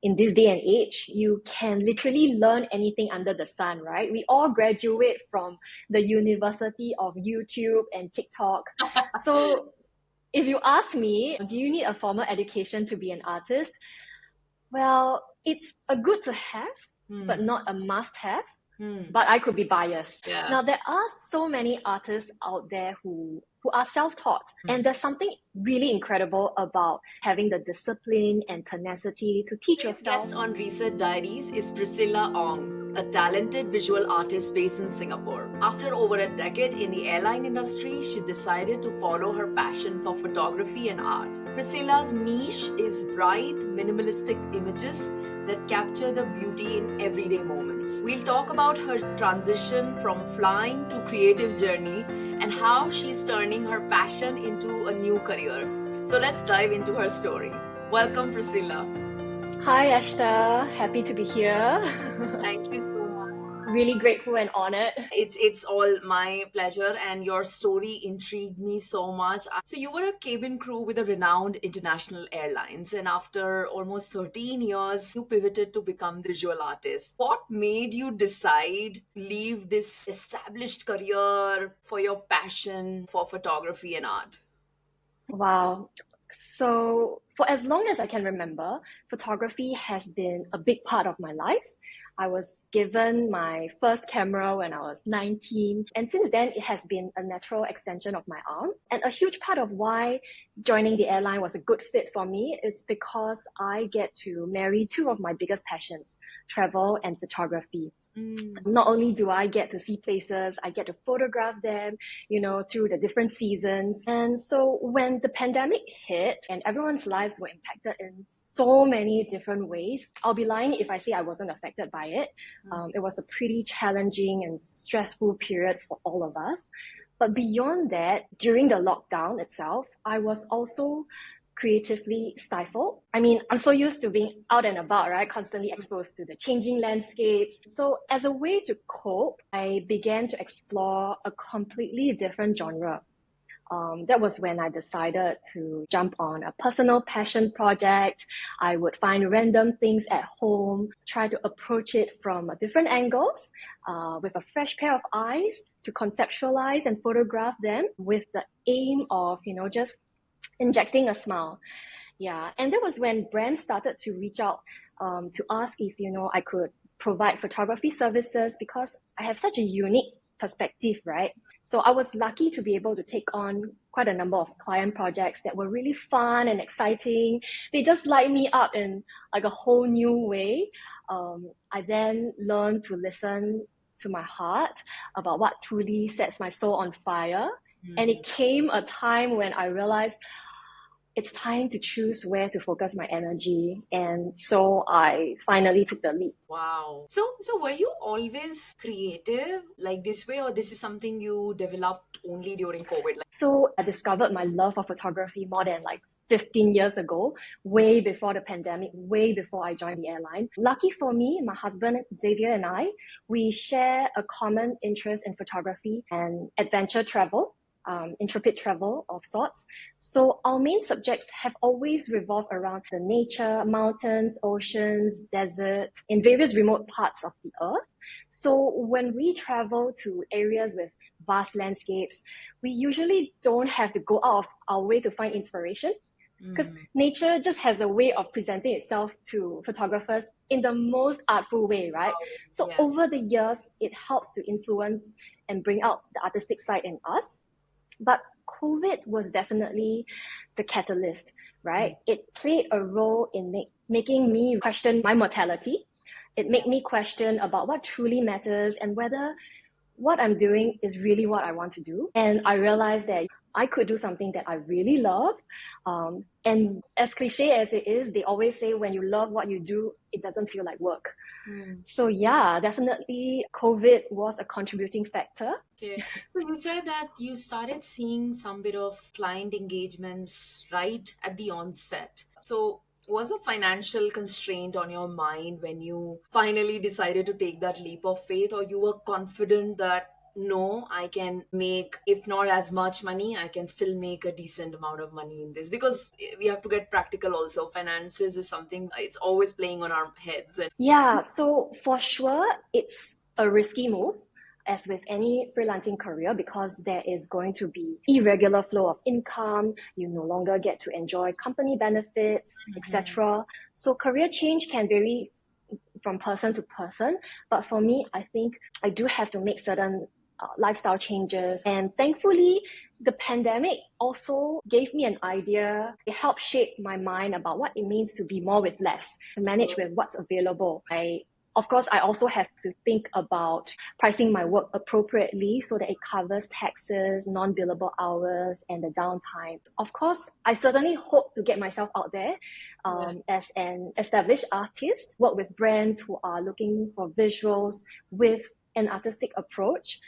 in this day and age, you can literally learn anything under the sun, right? We all graduate from the University of YouTube and TikTok. So if you ask me, do you need a formal education to be an artist? Well, it's a good to have, but not a must have. But I could be biased. Yeah. Now, there are so many artists out there who are self-taught. And there's something really incredible about having the discipline and tenacity to teach Today's yourself. guest on Reset Diaries is Priscilla Ong, a talented visual artist based in Singapore. After over a decade in the airline industry, she decided to follow her passion for photography and art. Priscilla's niche is bright, minimalistic images that capture the beauty in everyday moments. We'll talk about her transition from flying to creative journey and how she's turning her passion into a new career. So let's dive into her story. Welcome, Priscilla. Hi, Ashta. Happy to be here. Thank you so much. Really grateful and honored. It's all my pleasure, and your story intrigued me so much. So you were a cabin crew with a renowned international airlines, and after almost 13 years, you pivoted to become the visual artist. What made you decide leave this established career for your passion for photography and art? Wow. So, for as long as I can remember, photography has been a big part of my life. I was given my first camera when I was 19, and since then it has been a natural extension of my arm. And a huge part of why joining the airline was a good fit for me is because I get to marry two of my biggest passions, travel and photography. Not only do I get to see places, I get to photograph them, through the different seasons. And so when the pandemic hit and everyone's lives were impacted in so many different ways, I'll be lying if I say I wasn't affected by it. It was a pretty challenging and stressful period for all of us. But beyond that, during the lockdown itself, I was also creatively stifled. I mean, I'm so used to being out and about, right? Constantly exposed to the changing landscapes. So as a way to cope, I began to explore a completely different genre. That was when I decided to jump on a personal passion project. I would find random things at home, try to approach it from different angles, with a fresh pair of eyes to conceptualize and photograph them with the aim of, just injecting a smile. Yeah. And that was when brands started to reach out to ask if, I could provide photography services because I have such a unique perspective, right? So I was lucky to be able to take on quite a number of client projects that were really fun and exciting. They just light me up in like a whole new way. I then learned to listen to my heart about what truly sets my soul on fire. And it came a time when I realized it's time to choose where to focus my energy. And so I finally took the leap. Wow. So were you always creative like this way, or this is something you developed only during COVID? So I discovered my love for photography more than like 15 years ago, way before the pandemic, way before I joined the airline. Lucky for me, my husband Xavier and I, we share a common interest in photography and adventure travel. Intrepid travel of sorts. So our main subjects have always revolved around the nature, mountains, oceans, desert, in various remote parts of the earth. So when we travel to areas with vast landscapes, we usually don't have to go out of our way to find inspiration because nature just has a way of presenting itself to photographers in the most artful way, right? So over the years, it helps to influence and bring out the artistic side in us. But COVID was definitely the catalyst, right? It played a role in making me question my mortality. It made me question about what truly matters and whether what I'm doing is really what I want to do. And I realized that I could do something that I really love. And as cliche as it is, they always say when you love what you do, it doesn't feel like work. So yeah, definitely COVID was a contributing factor. Okay. So you said that you started seeing some bit of client engagements right at the onset. So was a financial constraint on your mind when you finally decided to take that leap of faith, or you were confident that know I can make, if not as much money, I can still make a decent amount of money in this? Because we have to get practical also. Finances is something, it's always playing on our heads. And Yeah, so for sure, it's a risky move, as with any freelancing career, because there is going to be irregular flow of income. You no longer get to enjoy company benefits, etc. So career change can vary from person to person. But for me, I think I do have to make certain lifestyle changes. And thankfully, the pandemic also gave me an idea. It helped shape my mind about what it means to be more with less, to manage with what's available. Of course, I also have to think about pricing my work appropriately so that it covers taxes, non-billable hours, and the downtime. Of course, I certainly hope to get myself out there as an established artist, work with brands who are looking for visuals with an artistic approach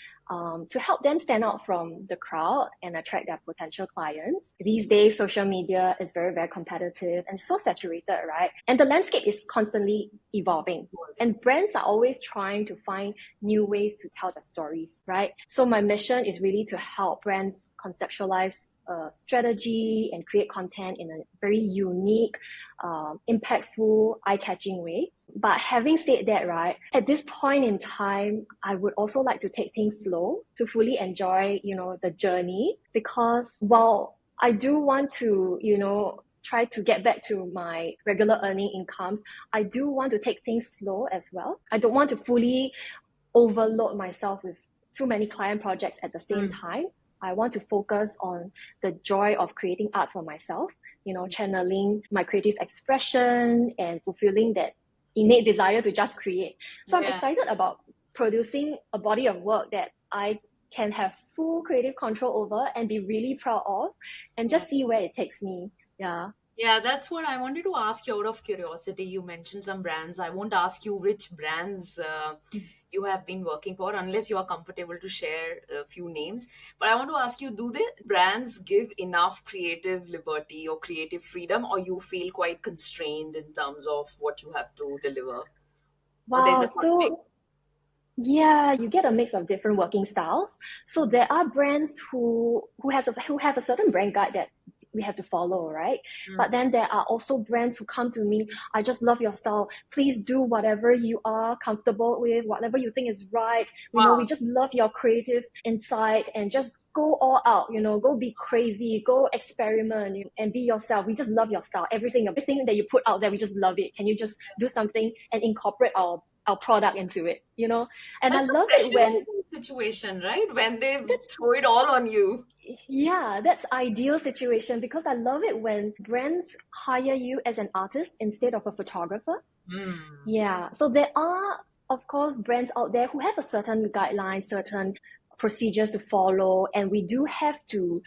to help them stand out from the crowd and attract their potential clients. These days, social media is very, very competitive and so saturated, right? And the landscape is constantly evolving. And brands are always trying to find new ways to tell their stories, right? So my mission is really to help brands conceptualize strategy and create content in a very unique, impactful, eye-catching way. But having said that, right, at this point in time, I would also like to take things slow to fully enjoy, the journey. Because while I do want to, try to get back to my regular earning incomes, I do want to take things slow as well. I don't want to fully overload myself with too many client projects at the same time. I want to focus on the joy of creating art for myself, channeling my creative expression and fulfilling that innate desire to just create. So I'm excited about producing a body of work that I can have full creative control over and be really proud of, and just see where it takes me. Yeah. yeah, that's what I wanted to ask you out of curiosity. You mentioned some brands. I won't ask you which brands you have been working for unless you are comfortable to share a few names. But I want to ask you, do the brands give enough creative liberty or creative freedom, or you feel quite constrained in terms of what you have to deliver? Or there's Wow. a conflict? So yeah, you get a mix of different working styles. So there are brands who have a certain brand guide that we have to follow, right? But then there are also brands who come to me, I just love your style. Please do whatever you are comfortable with, whatever you think is right. We Wow. just love your creative insight, and just go all out, go be crazy, go experiment and be yourself. We just love your style. Everything that you put out there, we just love it. Can you just do something and incorporate our product into it? And I That's love a it when pressurizing situation, right? When they that's throw it all on you. yeah, that's ideal situation, because I love it when brands hire you as an artist instead of a photographer. Hmm. Yeah, so there are, of course, brands out there who have a certain guideline, certain procedures to follow, and we do have to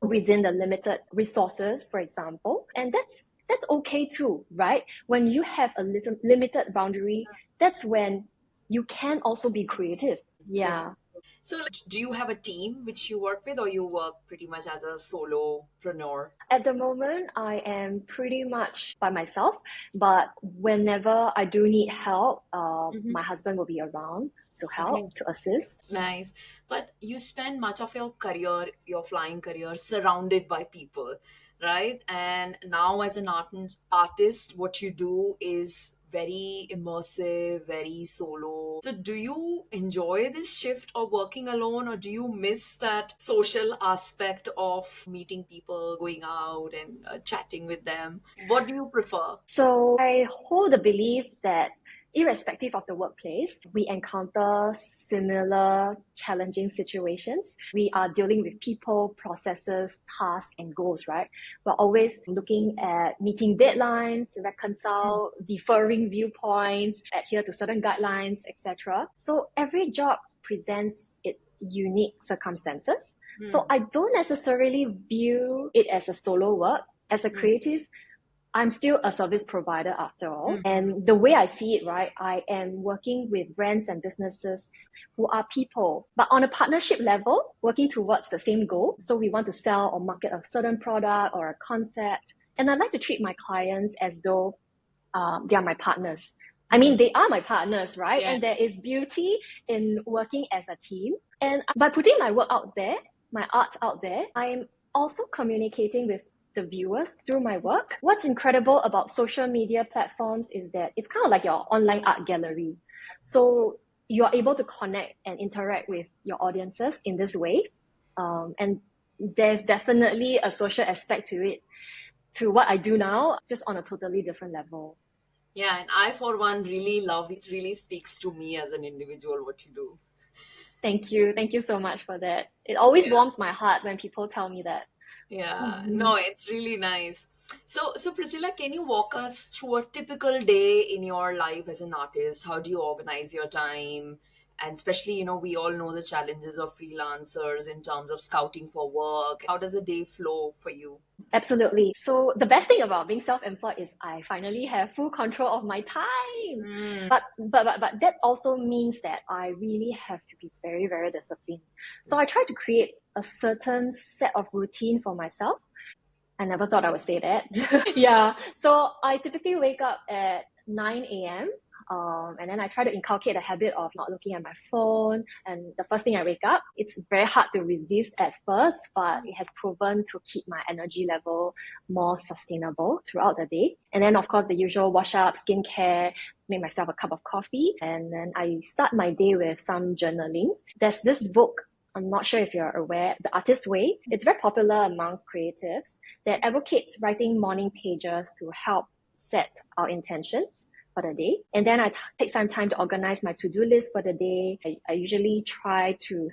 within the limited resources, for example, and that's okay too, right? When you have a little limited boundary, that's when you can also be creative. True. Yeah. So, like, do you have a team which you work with, or you work pretty much as a solopreneur? At the moment, I am pretty much by myself, but whenever I do need help, my husband will be around to Okay. help, to assist. Nice. But you spend much of your career, your flying career, surrounded by people, right? And now, as an artist, what you do is very immersive, very solo. So, do you enjoy this shift of working alone, or do you miss that social aspect of meeting people, going out and chatting with them? What do you prefer? So I hold the belief that irrespective of the workplace, we encounter similar challenging situations. We are dealing with people, processes, tasks, and goals, right? We're always looking at meeting deadlines, reconcile differing viewpoints, adhere to certain guidelines, etc. So every job presents its unique circumstances. So I don't necessarily view it as a solo work. As a creative, I'm still a service provider after all. And the way I see it, right, I am working with brands and businesses who are people, but on a partnership level, working towards the same goal. So we want to sell or market a certain product or a concept. And I like to treat my clients as though they are my partners. I mean, they are my partners, right? Yeah. And there is beauty in working as a team. And by putting my work out there, my art out there, I'm also communicating with the viewers through my work. What's incredible about social media platforms is that it's kind of like your online art gallery. So you're able to connect and interact with your audiences in this way. And there's definitely a social aspect to it, to what I do now, just on a totally different level. Yeah, and I, for one, really love it. Really speaks to me as an individual what you do. Thank you. Thank you so much for that. It always Yeah, warms my heart when people tell me that. yeah. No, it's really nice. So Priscilla, can you walk us through a typical day in your life as an artist? How do you organize your time? And especially, we all know the challenges of freelancers in terms of scouting for work. How does a day flow for you? Absolutely. So the best thing about being self-employed is I finally have full control of my time. Mm, But that also means that I really have to be very, very disciplined. So I try to create a certain set of routine for myself. I never thought I would say that. Yeah. So I typically wake up at 9 a.m. And then I try to inculcate a habit of not looking at my phone. And the first thing I wake up, it's very hard to resist at first, but it has proven to keep my energy level more sustainable throughout the day. And then, of course, the usual wash up, skincare, make myself a cup of coffee. And then I start my day with some journaling. There's this book, I'm not sure if you're aware, The Artist's Way. It's very popular amongst creatives that advocates writing morning pages to help set our intentions for the day. And then I take some time to organize my to-do list for the day. I usually try to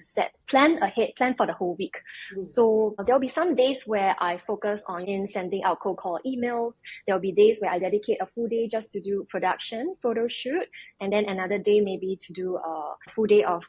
plan ahead, plan for the whole week. So there'll be some days where I focus on in sending out cold call emails. There'll be days where I dedicate a full day just to do production, photo shoot, and then another day maybe to do a full day of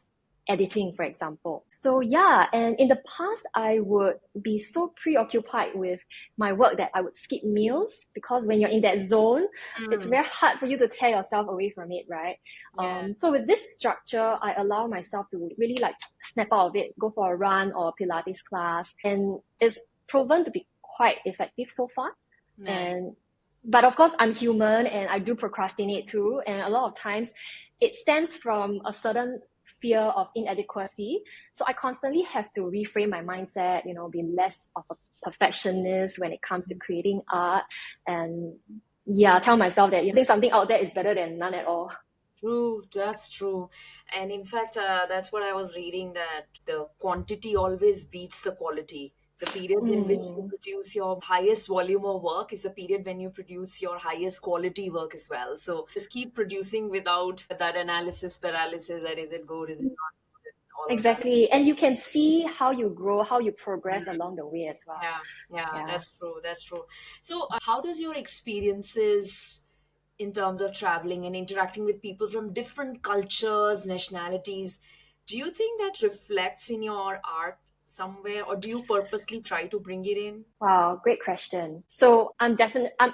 editing, for example. So yeah, and in the past, I would be so preoccupied with my work that I would skip meals because when you're in that zone, it's mm, very hard for you to tear yourself away from it, right? yeah. So with this structure, I allow myself to really like snap out of it, go for a run or a Pilates class, and it's proven to be quite effective so far. Nice. And but of course, I'm human and I do procrastinate too. And a lot of times it stems from a certain fear of inadequacy. So I constantly have to reframe my mindset, be less of a perfectionist when it comes to creating art. And yeah, tell myself that you think something out there is better than none at all. True, that's true. And in fact, that's what I was reading, that the quantity always beats the quality. The period in which you Mm, produce your highest volume of work is the period when you produce your highest quality work as well. So just keep producing without that analysis paralysis, that is it good, is it not good, and all of that. exactly. And you can see how you grow, how you progress Mm. along the way as well. Yeah, yeah, Yeah. that's true. That's true. So, how does your experiences in terms of traveling and interacting with people from different cultures, nationalities, do you think that reflects in your art somewhere, or do you purposely try to bring it in? Wow, great question. So I'm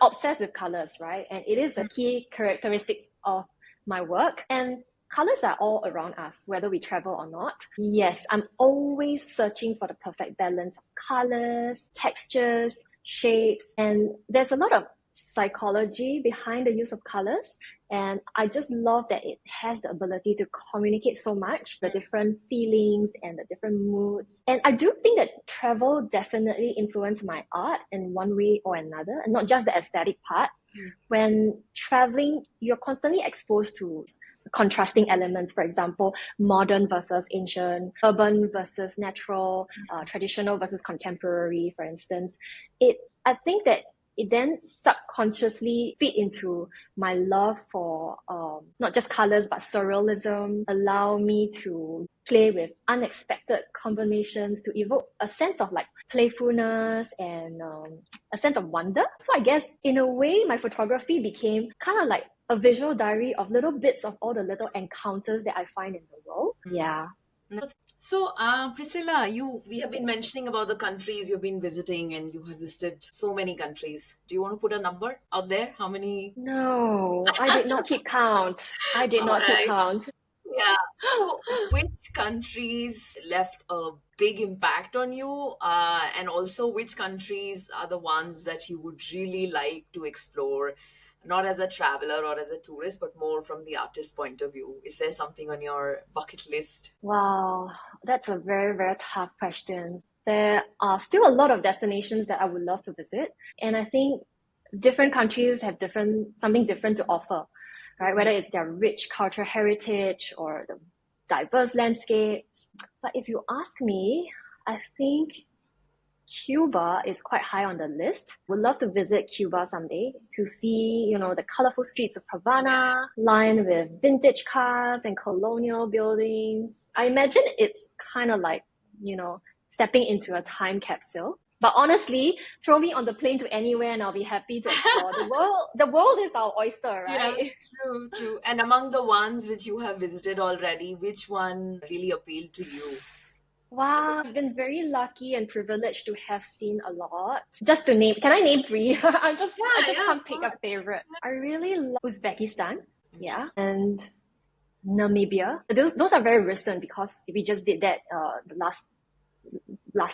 obsessed with colors, right? And it is a key characteristic of my work. And colors are all around us, whether we travel or not. Yes, I'm always searching for the perfect balance of colors, textures, shapes, and there's a lot of psychology behind the use of colors. And I just love that it has the ability to communicate so much, the different feelings and the different moods. And I do think that travel definitely influenced my art in one way or another, and not just the aesthetic part. When traveling, you're constantly exposed to contrasting elements, for example, modern versus ancient, urban versus natural, traditional versus contemporary, for instance. I think that it then subconsciously fit into my love for not just colors but surrealism, allow me to play with unexpected combinations to evoke a sense of like playfulness and a sense of wonder. So I guess in a way, my photography became kind of like a visual diary of little bits of all the little encounters that I find in the world. Yeah. So, Priscilla, we have been mentioning about the countries you've been visiting, and you have visited so many countries. Do you want to put a number out there? How many? No, I did not keep count. I did All not keep right. count. Yeah. So, which countries left a big impact on you? And also, which countries are the ones that you would really like to explore? not as a traveler or as a tourist, but more from the artist point of view? Is there something on your bucket list? Wow, that's a very, very tough question. There are still a lot of destinations that I would love to visit, and I think different countries have something different to offer, right? Whether it's their rich cultural heritage or the diverse landscapes. But if you ask me, I think Cuba is quite high on the list. Would love to visit Cuba someday to see, the colorful streets of Yeah. Havana, lined with vintage cars and colonial buildings. I imagine it's kind of like, stepping into a time capsule. But honestly, throw me on the plane to anywhere and I'll be happy to explore the world. The world is our oyster, Yeah, right? true, true. And among the ones which you have visited already, which one really appealed to you? Is it? Wow, I've been very lucky and privileged to have seen a lot. Just to name, can I name three? I Yeah, just yeah, can't pick a favorite. I really love Uzbekistan, yeah, interesting. and Namibia. Those are very recent because we just did that the last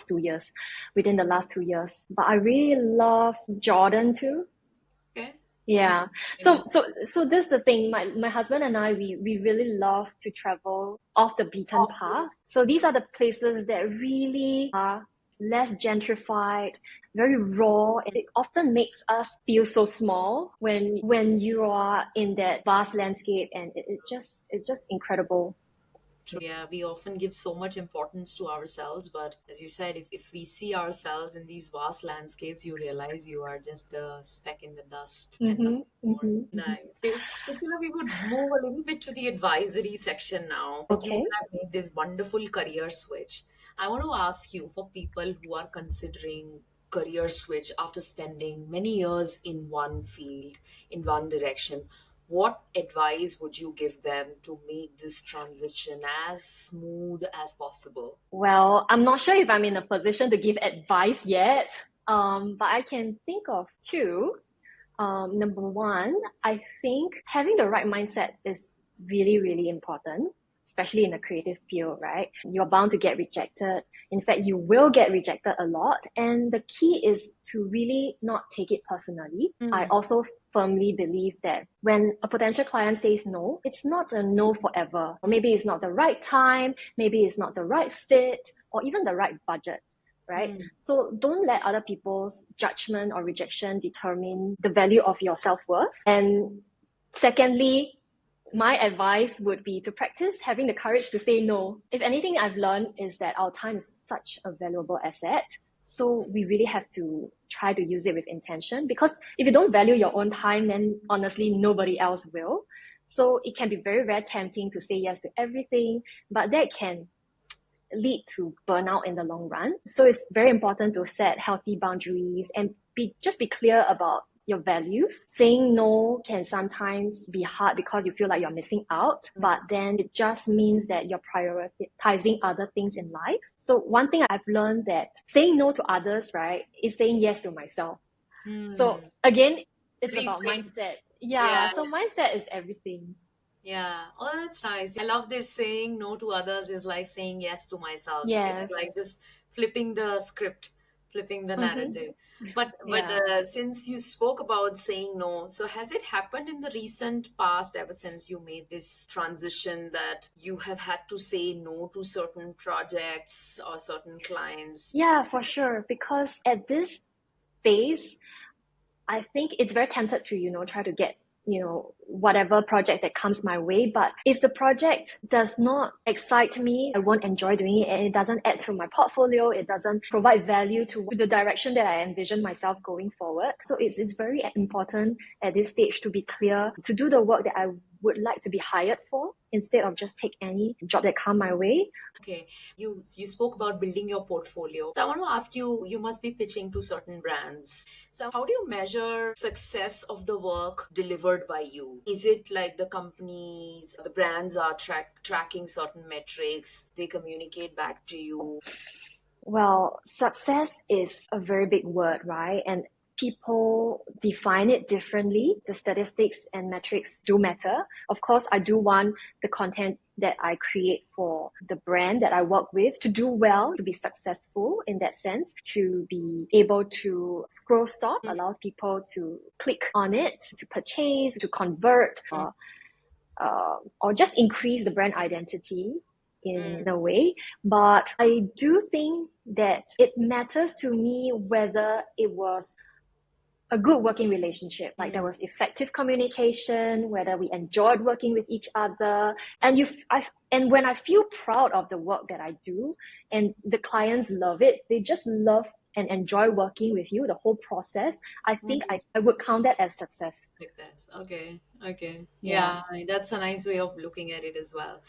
2 years, within the last 2 years. But I really love Jordan too. Okay. Yeah. So Interesting. so so this is the thing. My husband and I we really love to travel off the beaten path. So these are the places that really are less gentrified, very raw, and it often makes us feel so small when you are in that vast landscape, and it's just incredible. True. Yeah, we often give so much importance to ourselves, but as you said, if we see ourselves in these vast landscapes, you realize you are just a speck in the dust and Mm-hmm, nothing more. mm-hmm, mm-hmm. Nice. Okay, Priscilla, we would move a little bit to the advisory section now. You Okay. have made this wonderful career switch. I want to ask you, for people who are considering career switch after spending many years in one field, in one direction, what advice would you give them to make this transition as smooth as possible? Well, I'm not sure if I'm in a position to give advice yet, but I can think of two. Number one, I think having the right mindset is really, really important, especially in a creative field, right? You're bound to get rejected. In fact, you will get rejected a lot. And the key is to really not take it personally. I Mm. also firmly believe that when a potential client says no, it's not a no forever. Or maybe it's not the right time, maybe it's not the right fit, or even the right budget, right? Mm. So don't let other people's judgment or rejection determine the value of your self-worth. And secondly, my advice would be to practice having the courage to say no. If anything I've learned is that our time is such a valuable asset. So we really have to try to use it with intention, because if you don't value your own time, then honestly, nobody else will. So it can be very, very tempting to say yes to everything, but that can lead to burnout in the long run. So it's very important to set healthy boundaries and be clear about your values. Saying no can sometimes be hard because you feel like you're missing out, but then it just means that you're prioritizing other things in life. So one thing I've learned that saying no to others, right, is saying yes to myself. So Mm. again, it's about Reframe. mindset. Yeah, Yeah, so mindset is everything. yeah. Oh, that's nice. I love this saying no to others is like saying yes to myself. It's Yes. like just flipping the script, flipping the Mm-hmm. narrative. But Yeah. since you spoke about saying no, so has it happened in the recent past, ever since you made this transition, that you have had to say no to certain projects or certain clients? Yeah, for sure. Because at this phase, I think it's very tempted to, try to get, whatever project that comes my way. But if the project does not excite me, I won't enjoy doing it, and it doesn't add to my portfolio, it doesn't provide value to the direction that I envision myself going forward. So it's very important at this stage to be clear, to do the work that I would like to be hired for, instead of just take any job that come my way. Okay, you spoke about building your portfolio. So I want to ask you, you must be pitching to certain brands. So how do you measure success of the work delivered by you? Is it like the companies, the brands are tracking certain metrics, they communicate back to you? Well, success is a very big word, right? And people define it differently. The statistics and metrics do matter. Of course, I do want the content that I create for the brand that I work with to do well, to be successful in that sense, to be able to scroll stop, allow people to click on it, to purchase, to convert, or just increase the brand identity in a way. But I do think that it matters to me whether it was a good working relationship, like there was effective communication, whether we enjoyed working with each other, and and when I feel proud of the work that I do, and the clients love it, they just love and enjoy working with you, the whole process. I think I would count that as success. Like this. Okay. Okay. Yeah. Yeah, that's a nice way of looking at it as well.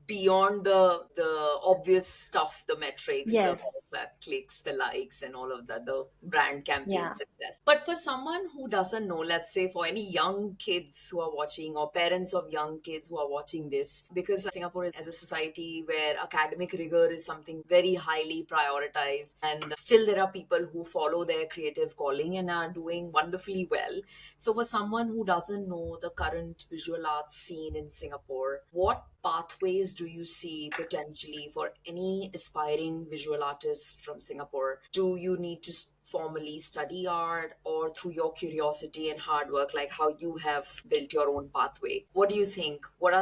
Beyond the obvious stuff, the metrics, the Yes. clicks, the likes, and all of that, the brand campaign Yeah. success. But for someone who doesn't know, let's say for any young kids who are watching or parents of young kids who are watching this, because Singapore is as a society where academic rigor is something very highly prioritized, and still there are people who follow their creative calling and are doing wonderfully well. So, for someone who doesn't know the current visual arts scene in Singapore, what pathways do you see potentially for any aspiring visual artist from Singapore? Do you need to formally study art, or through your curiosity and hard work, like how you have built your own pathway? What do you think? What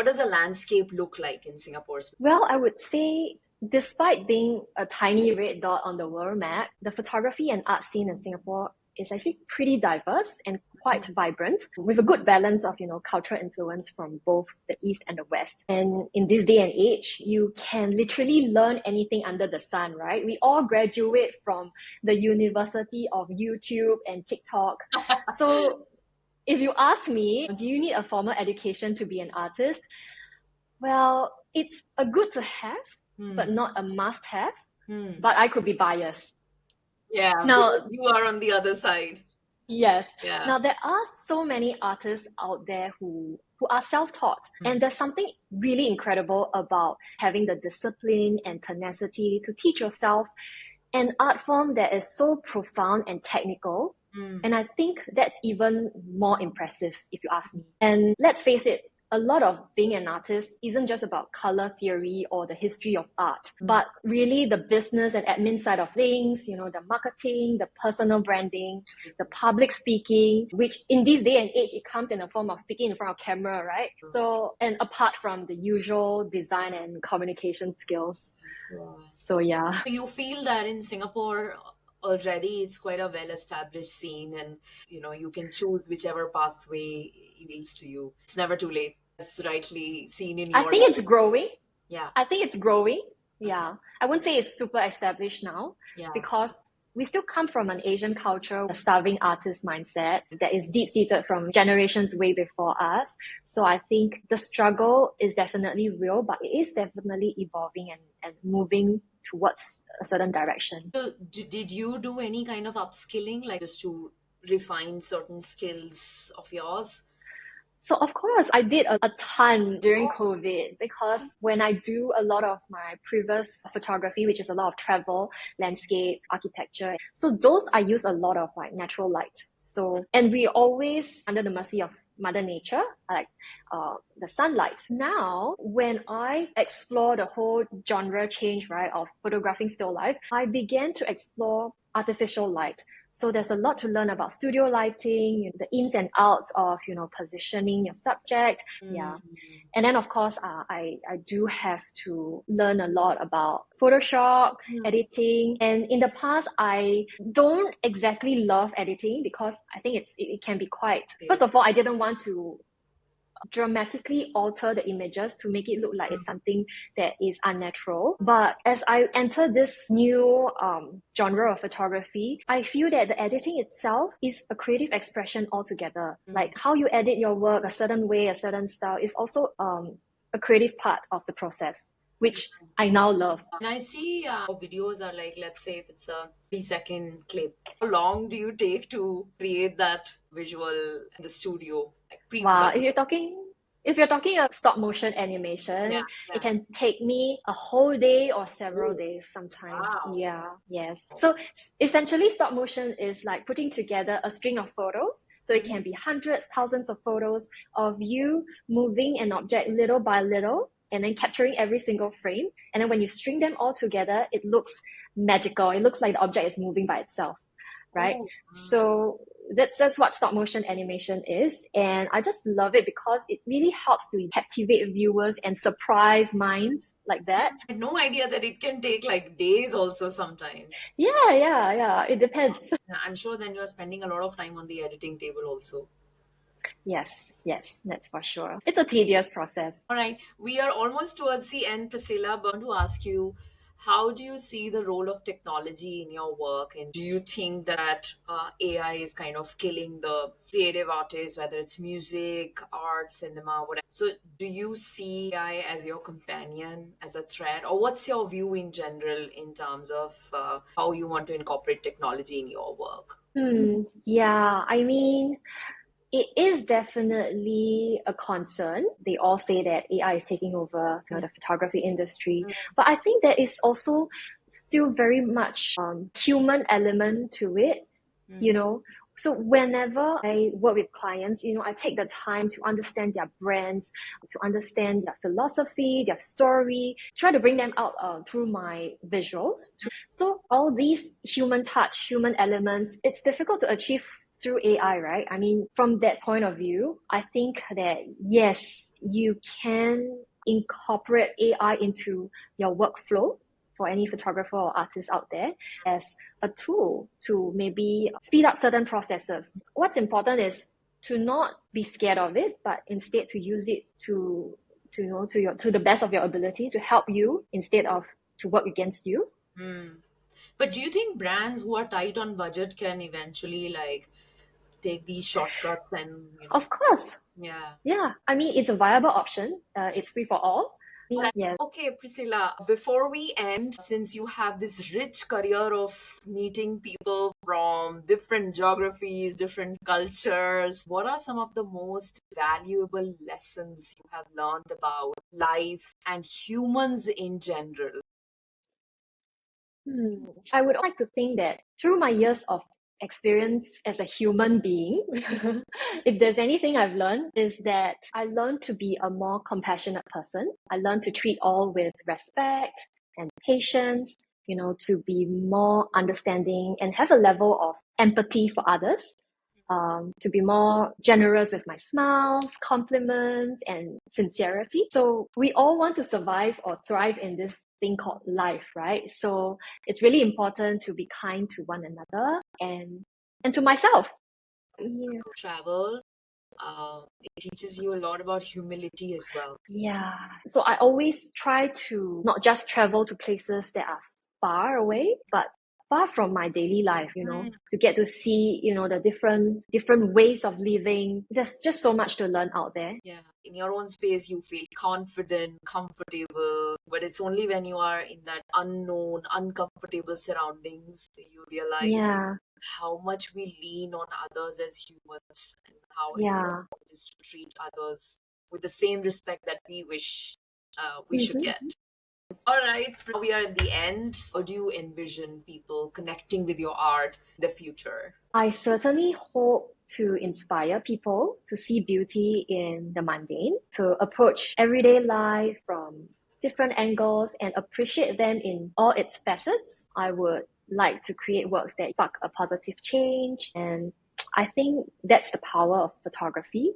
does a landscape look like in Singapore? Well, I would say, despite being a tiny red dot on the world map, the photography and art scene in Singapore is actually pretty diverse and quite vibrant, with a good balance of, cultural influence from both the East and the West. And in this day and age, you can literally learn anything under the sun, right? We all graduate from the University of YouTube and TikTok. So if you ask me, do you need a formal education to be an artist? Well, it's a good to have, but not a must have. But I could be biased. Yeah, Now, because you are on the other side. yes. Yeah. Now there are so many artists out there who are self-taught, and there's something really incredible about having the discipline and tenacity to teach yourself an art form that is so profound and technical. And I think that's even more impressive if you ask me. And let's face it, a lot of being an artist isn't just about color theory or the history of art, but really the business and admin side of things, the marketing, the personal branding, the public speaking, which in this day and age, it comes in the form of speaking in front of camera, right? So, and apart from the usual design and communication skills. So yeah. You feel that in Singapore already it's quite a well established scene, and you can choose whichever pathway leads to you. It's never too late. It's rightly seen in I your think it's life. growing. Yeah. I think it's growing. Okay. Yeah. I wouldn't say it's super established now, Yeah. because we still come from an Asian culture, a starving artist mindset that is deep seated from generations way before us. So I think the struggle is definitely real, but it is definitely evolving and moving towards a certain direction. So did you do any kind of upskilling, like just to refine certain skills of yours? So of course, I did a ton during COVID, because when I do a lot of my previous photography, which is a lot of travel, landscape, architecture, so those I use a lot of like natural light. So, and we always under the mercy of Mother Nature, like the sunlight. Now, when I explore the whole genre change, right, of photographing still life, I began to explore artificial light. So there's a lot to learn about studio lighting, the ins and outs of, positioning your subject. Yeah. And then, of course, I do have to learn a lot about Photoshop, editing. And in the past, I don't exactly love editing, because I think it can be quite, first of all, I didn't want to dramatically alter the images to make it look like it's something that is unnatural. But as I enter this new genre of photography, I feel that the editing itself is a creative expression altogether. Like how you edit your work a certain way, a certain style is also a creative part of the process, which I now love. And I see videos are like, let's say if it's a 3-second clip, how long do you take to create that visual in the studio, like Wow, pre-production? if you're talking If you're talking of stop motion Yeah, animation, it yeah. can take me a whole day or several Oh, days sometimes. wow. Yeah, yes. So essentially, stop motion is like putting together a string of photos. So it can be hundreds, thousands of photos of you moving an object little by little and then capturing every single frame. And then when you string them all together, it looks magical. It looks like the object is moving by itself, right? Oh, So that's what stop motion animation is, and I just love it because it really helps to captivate viewers and surprise minds like that. I had no idea that it can take like days also sometimes. Yeah, it depends. Yeah, I'm sure then you're spending a lot of time on the editing table also. Yes, that's for sure. It's a tedious process. All right, we are almost towards the end, Priscilla, but I want to ask you, how do you see the role of technology in your work? And do you think that AI is kind of killing the creative artists, whether it's music, art, cinema, whatever? So, do you see AI as your companion, as a threat, or what's your view in general in terms of how you want to incorporate technology in your work? Yeah, I mean, it is definitely a concern. They all say that AI is taking over, the photography industry, but I think there is also still very much human element to it. You know, so whenever I work with clients, I take the time to understand their brands, to understand their philosophy, their story, try to bring them out through my visuals. So all these human touch, human elements, it's difficult to achieve through AI, right? I mean, from that point of view, I think that yes, you can incorporate AI into your workflow for any photographer or artist out there as a tool to maybe speed up certain processes. What's important is to not be scared of it, but instead to use it to the best of your ability to help you instead of to work against you. But do you think brands who are tight on budget can eventually like take these shortcuts and Of course, yeah. yeah. I mean, it's a viable option. It's free for all. Alright. Yes. Okay, Priscilla, before we end, since you have this rich career of meeting people from different geographies, different cultures, what are some of the most valuable lessons you have learned about life and humans in general? I would like to think that through my years of experience as a human being, if there's anything I've learned, is that I learned to be a more compassionate person. I learned to treat all with respect and patience, to be more understanding and have a level of empathy for others, to be more generous with my smiles, compliments, and sincerity. So we all want to survive or thrive in this thing called life, right? So it's really important to be kind to one another and to myself. Yeah. Travel, it teaches you a lot about humility as well. Yeah. So I always try to not just travel to places that are far away, but far from my daily life, to get to see, the different ways of living. There's just so much to learn out there. Yeah. In your own space, you feel confident, comfortable, but it's only when you are in that unknown, uncomfortable surroundings that you realize Yeah. how much we lean on others as humans and how Yeah. important it is to treat others with the same respect that we wish we should Mhm. get. All right, now we are at the end. How do you envision people connecting with your art in the future? I certainly hope to inspire people to see beauty in the mundane, to approach everyday life from different angles and appreciate them in all its facets. I would like to create works that spark a positive change, and I think that's the power of photography.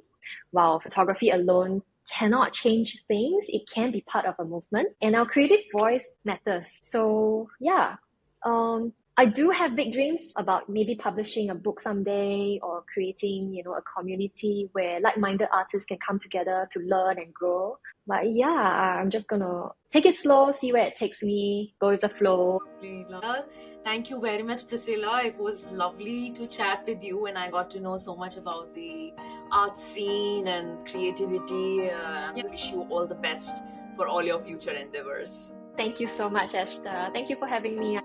While photography alone cannot change things, it can be part of a movement, and our creative voice matters. So, yeah, I do have big dreams about maybe publishing a book someday or creating, a community where like-minded artists can come together to learn and grow. But yeah, I'm just gonna take it slow, see where it takes me, go with the flow. Well, thank you very much, Priscilla. It was lovely to chat with you, and I got to know so much about the art scene and creativity. I wish you all the best for all your future endeavors. Thank you so much, Esther. Thank you for having me.